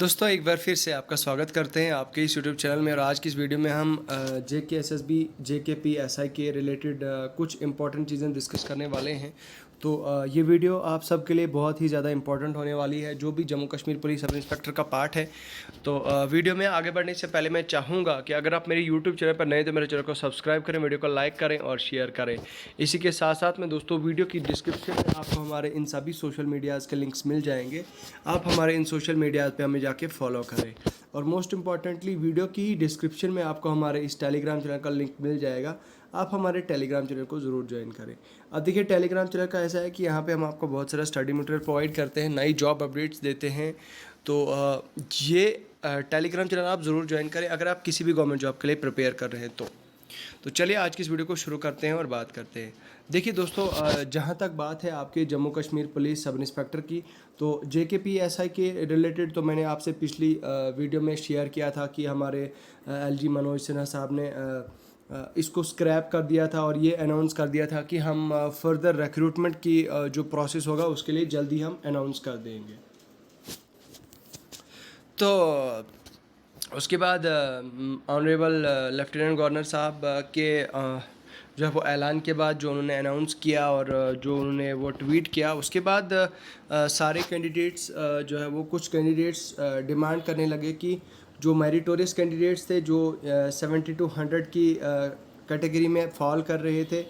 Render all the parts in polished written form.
दोस्तों एक बार फिर से आपका स्वागत करते हैं आपके इस यूट्यूब चैनल में। और आज की इस वीडियो में हम JKSSB JKP SI के रिलेटेड कुछ इंपॉर्टेंट चीज़ें डिस्कस करने वाले हैं। तो ये वीडियो आप सबके लिए बहुत ही ज़्यादा इंपॉर्टेंट होने वाली है, जो भी Jammu Kashmir police sub inspector का पार्ट है। तो वीडियो में आगे बढ़ने से पहले मैं चाहूँगा कि अगर आप मेरे यूट्यूब चैनल पर नए तो मेरे चैनल को सब्सक्राइब करें, वीडियो को लाइक करें और शेयर करें। इसी के साथ साथ में दोस्तों वीडियो की डिस्क्रिप्शन में आपको हमारे इन सभी सोशल मीडियाज़ के लिंक्स मिल जाएंगे। आप हमारे इन सोशल मीडियाज़ पे हमें जाके फॉलो करें। और मोस्ट इंपॉर्टेंटली वीडियो की डिस्क्रिप्शन में आपको हमारे इस टेलीग्राम चैनल का लिंक मिल जाएगा। आप हमारे टेलीग्राम चैनल को ज़रूर ज्वाइन करें। अब देखिए, टेलीग्राम चैनल का ऐसा है कि यहाँ पे हम आपको बहुत सारा स्टडी मटेरियल प्रोवाइड करते हैं, नई जॉब अपडेट्स देते हैं। तो ये टेलीग्राम चैनल आप ज़रूर ज्वाइन करें अगर आप किसी भी गवर्नमेंट जॉब के लिए प्रिपेयर कर रहे हैं तो चलिए आज की इस वीडियो को शुरू करते हैं और बात करते हैं। देखिए दोस्तों, जहाँ तक बात है आपके Jammu Kashmir police sub inspector की, तो JKP SI के रिलेटेड तो मैंने आपसे पिछली वीडियो में शेयर किया था कि हमारे LG मनोज सिन्हा साहब ने इसको स्क्रैप कर दिया था और ये अनाउंस कर दिया था कि हम फर्दर रिक्रूटमेंट की जो प्रोसेस होगा उसके लिए जल्दी हम अनाउंस कर देंगे। तो उसके बाद ऑनरेबल लेफ्टिनेंट गवर्नर साहब के जो है वो ऐलान के बाद जो उन्होंने अनाउंस किया और जो उन्होंने वो ट्वीट किया, उसके बाद सारे कैंडिडेट्स जो है वो कुछ कैंडिडेट्स डिमांड करने लगे कि जो मेरिटोरियस कैंडिडेट्स थे, जो 70 to 100 की कैटेगरी में फॉल कर रहे थे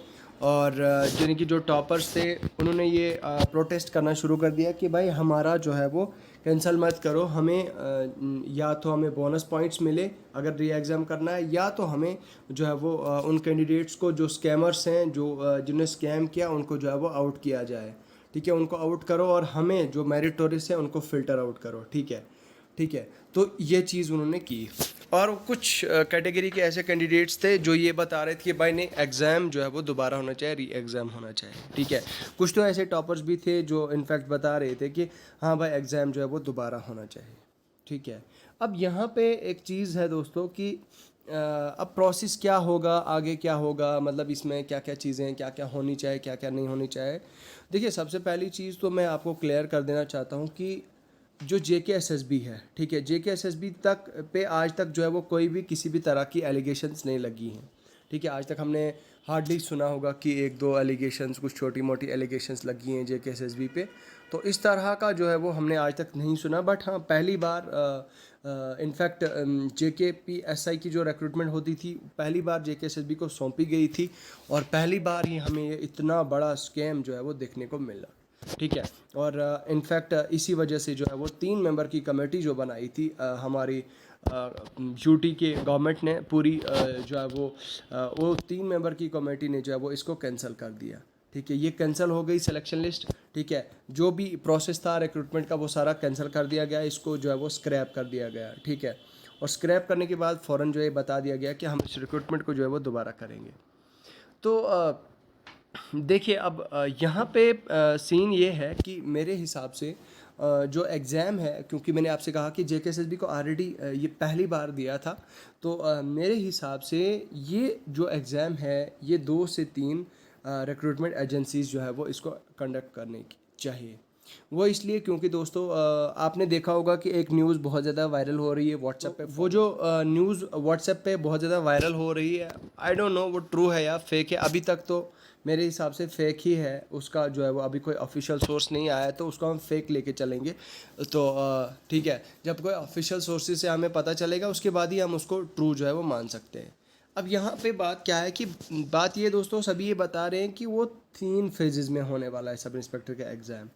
और यानी कि जो टॉपर्स थे, उन्होंने ये प्रोटेस्ट करना शुरू कर दिया कि भाई हमारा जो है वो कैंसिल मत करो, हमें या तो हमें बोनस पॉइंट्स मिले अगर री एग्ज़ाम करना है, या तो हमें जो है वो उन कैंडिडेट्स को जो स्कैमर्स हैं, जो जिन्होंने स्कैम किया, उनको जो है वो आउट किया जाए। ठीक है, उनको आउट करो और हमें जो मेरिटोरियस है उनको फ़िल्टर आउट करो। ठीक है, ठीक है। तो ये चीज़ उन्होंने की। और कुछ कैटेगरी के ऐसे कैंडिडेट्स थे जो ये बता रहे थे कि भाई नहीं, एग्ज़ाम जो है वो दोबारा होना चाहिए, री एग्ज़ाम होना चाहिए। ठीक है, कुछ तो ऐसे टॉपर्स भी थे जो इनफैक्ट बता रहे थे कि हाँ भाई, एग्ज़ाम जो है वो दोबारा होना चाहिए। ठीक है, अब यहाँ पे एक चीज़ है दोस्तों कि अब प्रोसेस क्या होगा, आगे क्या होगा, मतलब इसमें क्या क्या चीज़ें, क्या क्या होनी चाहिए, क्या क्या नहीं होनी चाहिए। देखिए, सबसे पहली चीज़ तो मैं आपको क्लियर कर देना चाहता हूँ कि जो JKSSB है, ठीक है, JKSSB तक पे आज तक जो है वो कोई भी किसी भी तरह की एलिगेशंस नहीं लगी हैं। ठीक है, आज तक हमने हार्डली सुना होगा कि एक दो एलिगेशंस, कुछ छोटी मोटी एलिगेशंस लगी हैं JKSSB पे। तो इस तरह का जो है वो हमने आज तक नहीं सुना। बट हाँ, पहली बार इनफैक्ट JKP SI की जो रिक्रूटमेंट होती थी, पहली बार JKSSB को सौंपी गई थी और पहली बार ही हमें ये इतना बड़ा स्कैम जो है वो देखने को मिला। ठीक है, और इनफैक्ट इसी वजह से जो है वो 3 मेंबर की कमेटी जो बनाई थी हमारी यूटी के गवर्नमेंट ने पूरी जो है वो 3 मेंबर की कमेटी ने जो है वो इसको कैंसिल कर दिया। ठीक है, ये कैंसिल हो गई सिलेक्शन लिस्ट। ठीक है, जो भी प्रोसेस था रिक्रूटमेंट का वो सारा कैंसिल कर दिया गया, इसको जो है वो स्क्रैप कर दिया गया। ठीक है, और स्क्रैप करने के बाद फ़ौरन जो है बता दिया गया कि हम इस रिक्रूटमेंट को जो है वो दोबारा करेंगे। तो देखिए, अब यहाँ पे सीन ये है कि मेरे हिसाब से जो एग्ज़ाम है, क्योंकि मैंने आपसे कहा कि JKSSB को ऑलरेडी ये पहली बार दिया था, तो मेरे हिसाब से ये जो एग्ज़ाम है ये 2 से 3 रिक्रूटमेंट एजेंसीज़ जो है वो इसको कंडक्ट करने की चाहिए। वो इसलिए क्योंकि दोस्तों आपने देखा होगा कि एक न्यूज़ बहुत ज़्यादा वायरल हो रही है व्हाट्सएप पे। वो जो न्यूज़ व्हाट्सएप पे बहुत ज़्यादा वायरल हो रही है, आई डोंट नो वो ट्रू है या फेक है। अभी तक तो मेरे हिसाब से फेक ही है, उसका जो है वो अभी कोई ऑफिशियल सोर्स नहीं आया है, तो उसको हम फेक लेके चलेंगे। तो ठीक है, जब कोई ऑफिशियल सोर्सेज से हमें पता चलेगा उसके बाद ही हम उसको ट्रू जो है वो मान सकते हैं। अब यहाँ पे बात क्या है कि बात ये दोस्तों, सभी ये बता रहे हैं कि वो 3 फेजेस में होने वाला है सब इंस्पेक्टर का एग्ज़ाम।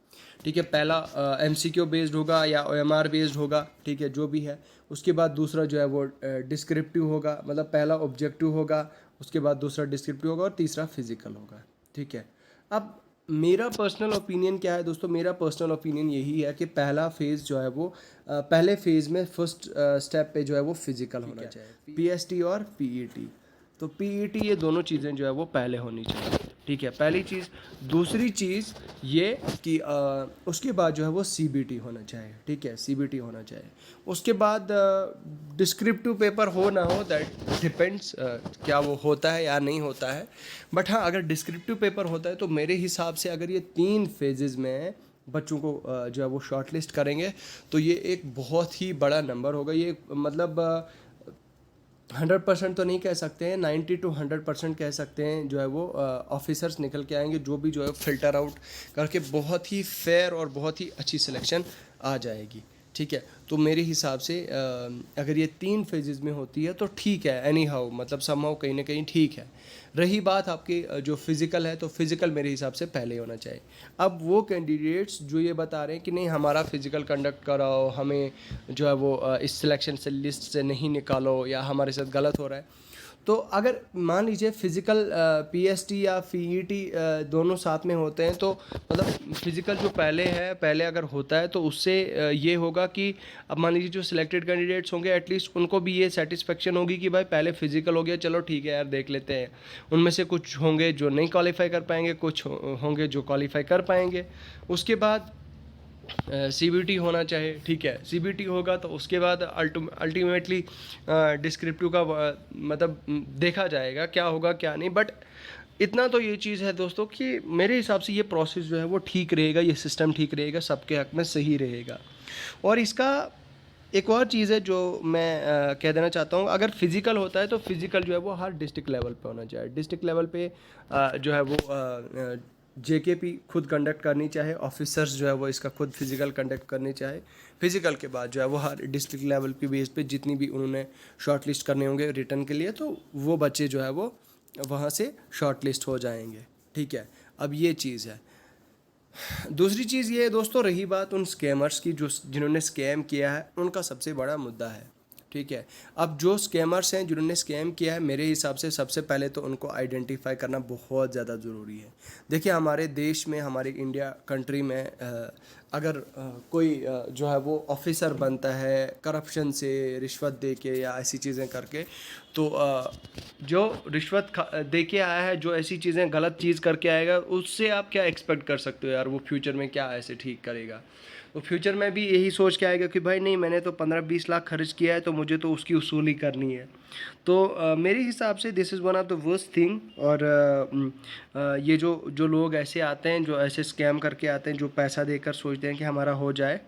ठीक है, पहला MCQ बेस्ड होगा या OMR बेस्ड होगा। ठीक है, जो भी है। उसके बाद दूसरा जो है वो डिस्क्रिप्टिव होगा, मतलब पहला ऑब्जेक्टिव होगा, उसके बाद दूसरा डिस्क्रिप्टिव होगा और तीसरा फिजिकल होगा। ठीक है, अब मेरा पर्सनल ओपिनियन क्या है दोस्तों, मेरा पर्सनल ओपिनियन यही है कि पहला फेज़ जो है वो पहले फेज़ में फर्स्ट स्टेप पे जो है वो फिजिकल होना चाहिए, PST और PET। तो PET ये दोनों चीज़ें जो है वो पहले होनी चाहिए। ठीक है, पहली चीज़। दूसरी चीज़ ये कि उसके बाद जो है वो CBT होना चाहिए। ठीक है, CBT होना चाहिए। उसके बाद डिस्क्रिप्टिव पेपर हो ना हो, दैट डिपेंड्स क्या वो होता है या नहीं होता है। बट हाँ, अगर डिस्क्रिप्टिव पेपर होता है तो मेरे हिसाब से अगर ये 3 फेजेस में बच्चों को जो है वो शॉर्ट लिस्ट करेंगे, तो ये एक बहुत ही बड़ा नंबर होगा। ये मतलब 100% तो नहीं कह सकते हैं, 90 to 100% कह सकते हैं जो है वो ऑफिसर्स निकल के आएंगे, जो भी जो है फ़िल्टर आउट करके बहुत ही फेयर और बहुत ही अच्छी सिलेक्शन आ जाएगी। ठीक है, तो मेरे हिसाब से अगर ये 3 फेजेस में होती है तो ठीक है, एनी हाउ मतलब समहाउ कहीं ना कहीं ठीक है। रही बात आपकी जो फिज़िकल है, तो फिज़िकल मेरे हिसाब से पहले ही होना चाहिए। अब वो कैंडिडेट्स जो ये बता रहे हैं कि नहीं हमारा फ़िज़िकल कंडक्ट कराओ, हमें जो है वो इस सिलेक्शन से लिस्ट से नहीं निकालो, या हमारे साथ गलत हो रहा है, तो अगर मान लीजिए फिज़िकल पीएसटी या पीईटी दोनों साथ में होते हैं, तो मतलब फिज़िकल जो पहले अगर होता है तो उससे ये होगा कि अब मान लीजिए जो सिलेक्टेड कैंडिडेट्स होंगे एटलीस्ट उनको भी ये सेटिस्फेक्शन होगी कि भाई पहले फिज़िकल हो गया, चलो ठीक है यार देख लेते हैं। उनमें से कुछ होंगे जो नहीं क्वालिफाई कर पाएंगे, कुछ होंगे जो क्वालिफाई कर पाएंगे। उसके बाद सीबीटी होना चाहिए। ठीक है, सीबीटी होगा तो उसके बाद अल्टीमेटली डिस्क्रिप्टिव का मतलब देखा जाएगा क्या होगा क्या नहीं। बट इतना तो ये चीज़ है दोस्तों कि मेरे हिसाब से ये प्रोसेस जो है वो ठीक रहेगा, ये सिस्टम ठीक रहेगा, सबके हक में सही रहेगा। और इसका एक और चीज़ है जो मैं कह देना चाहता हूँ, अगर फिज़िकल होता है तो फिज़िकल जो है वो हर डिस्ट्रिक्ट लेवल पे होना चाहिए। डिस्ट्रिक्ट लेवल पे जो है वो जेकेपी खुद कंडक्ट करनी चाहे, ऑफिसर्स जो है वो इसका खुद फिज़िकल कंडक्ट करनी चाहे। फिज़िकल के बाद जो है वो हर डिस्ट्रिक्ट लेवल की बेस पे जितनी भी उन्होंने शॉर्ट लिस्ट करने होंगे रिटर्न के लिए, तो वो बच्चे जो है वो वहाँ से शॉर्ट लिस्ट हो जाएंगे। ठीक है, अब ये चीज़ है। दूसरी चीज़ ये है दोस्तों, रही बात उन स्कैमर्स की जो जिन्होंने स्कैम किया है, उनका सबसे बड़ा मुद्दा है। ठीक है, अब जो स्कैमर्स हैं जिन्होंने स्कैम किया है, मेरे हिसाब से सबसे पहले तो उनको आइडेंटिफाई करना बहुत ज़्यादा ज़रूरी है। देखिए हमारे देश में, हमारे इंडिया कंट्री में अगर कोई जो है वो ऑफिसर बनता है करप्शन से, रिश्वत दे के या ऐसी चीज़ें करके, तो जो रिश्वत दे के आया है, जो ऐसी चीज़ें गलत चीज़ करके आएगा, उससे आप क्या एक्सपेक्ट कर सकते हो यार, वो फ्यूचर में क्या ऐसे ठीक करेगा। तो फ्यूचर में भी यही सोच के आएगा कि भाई नहीं, मैंने तो 15-20 लाख खर्च किया है तो मुझे तो उसकी वसूली करनी है। तो मेरे हिसाब से this is one of the worst thing. और ये जो जो लोग ऐसे आते हैं, जो ऐसे स्कैम करके आते हैं, जो पैसा देकर सोचते हैं कि हमारा हो जाए,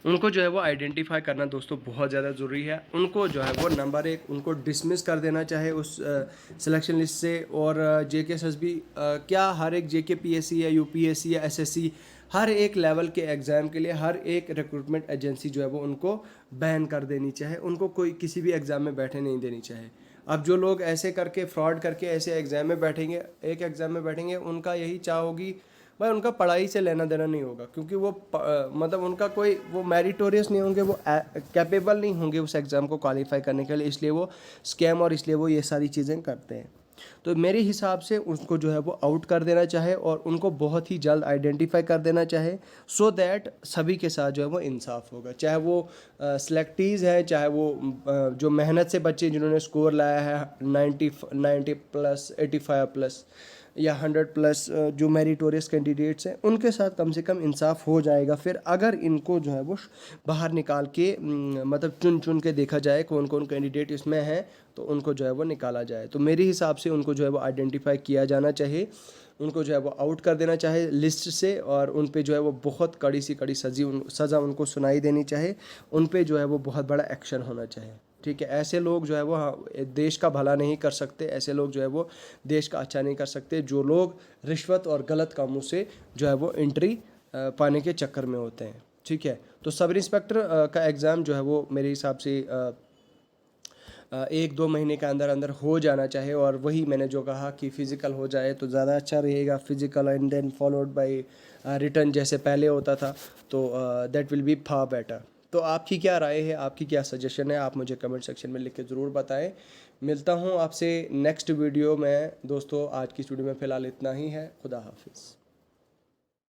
उनको जो है वो आइडेंटिफाई करना दोस्तों बहुत ज़्यादा ज़रूरी है। उनको जो है वो नंबर 1 उनको डिसमिस कर देना चाहे उस सिलेक्शन लिस्ट से। और जेकेएसएसबी क्या हर एक जेकेपीएससी या यूपीएससी या एसएससी, हर एक लेवल के एग्ज़ाम के लिए हर एक रिक्रूटमेंट एजेंसी जो है वो उनको बैन कर देनी चाहे, उनको कोई किसी भी एग्ज़ाम में बैठे नहीं देनी चाहे। अब जो लोग ऐसे करके फ्रॉड करके ऐसे एग्ज़ाम में बैठेंगे, एक एग्ज़ाम में बैठेंगे, उनका यही चाह होगी भाई उनका पढ़ाई से लेना देना नहीं होगा, क्योंकि वो मतलब उनका कोई वो मेरिटोरियस नहीं होंगे, वो कैपेबल नहीं होंगे उस एग्ज़ाम को क्वालिफाई करने के लिए, इसलिए वो स्कैम और इसलिए वो ये सारी चीज़ें करते हैं। तो मेरे हिसाब से उनको जो है वो आउट कर देना चाहे और उनको बहुत ही जल्द आइडेंटिफाई कर देना चाहे, सो दैट सभी के साथ जो है वो इंसाफ होगा। चाहे वो सेलेक्टीज़ है, चाहे वो जो मेहनत से बच्चे जिन्होंने स्कोर लाया है 90+ 85+ या 100+, जो मेरिटोरियस कैंडिडेट्स हैं उनके साथ कम से कम इंसाफ हो जाएगा। फिर अगर इनको जो है वो बाहर निकाल के मतलब चुन चुन के देखा जाए कौन कौन कैंडिडेट इसमें हैं, तो उनको जो है वो निकाला जाए। तो मेरे हिसाब से उनको जो है वो आइडेंटिफाई किया जाना चाहिए, उनको जो है वो आउट कर देना चाहे लिस्ट से, और उन पे जो है वो बहुत कड़ी सी कड़ी सज़ा उनको सुनाई देनी चाहिए, उन पे जो है वो बहुत बड़ा एक्शन होना चाहिए। ठीक है, ऐसे लोग जो है वो देश का भला नहीं कर सकते, ऐसे लोग जो है वो देश का अच्छा नहीं कर सकते, जो लोग रिश्वत और गलत कामों से जो है वो एंट्री पाने के चक्कर में होते हैं। ठीक है, तो सब इंस्पेक्टर का एग्ज़ाम जो है वो मेरे हिसाब से 1-2 महीने के अंदर अंदर हो जाना चाहिए। और वही मैंने जो कहा कि फ़िज़िकल हो जाए तो ज़्यादा अच्छा रहेगा, physical and then followed by return जैसे पहले होता था, तो that will be far better. तो आपकी क्या राय है, आपकी क्या सजेशन है, आप मुझे कमेंट सेक्शन में लिख के ज़रूर बताएं। मिलता हूं आपसे नेक्स्ट वीडियो में दोस्तों। आज की वीडियो में फ़िलहाल इतना ही है। खुदा हाफिज़।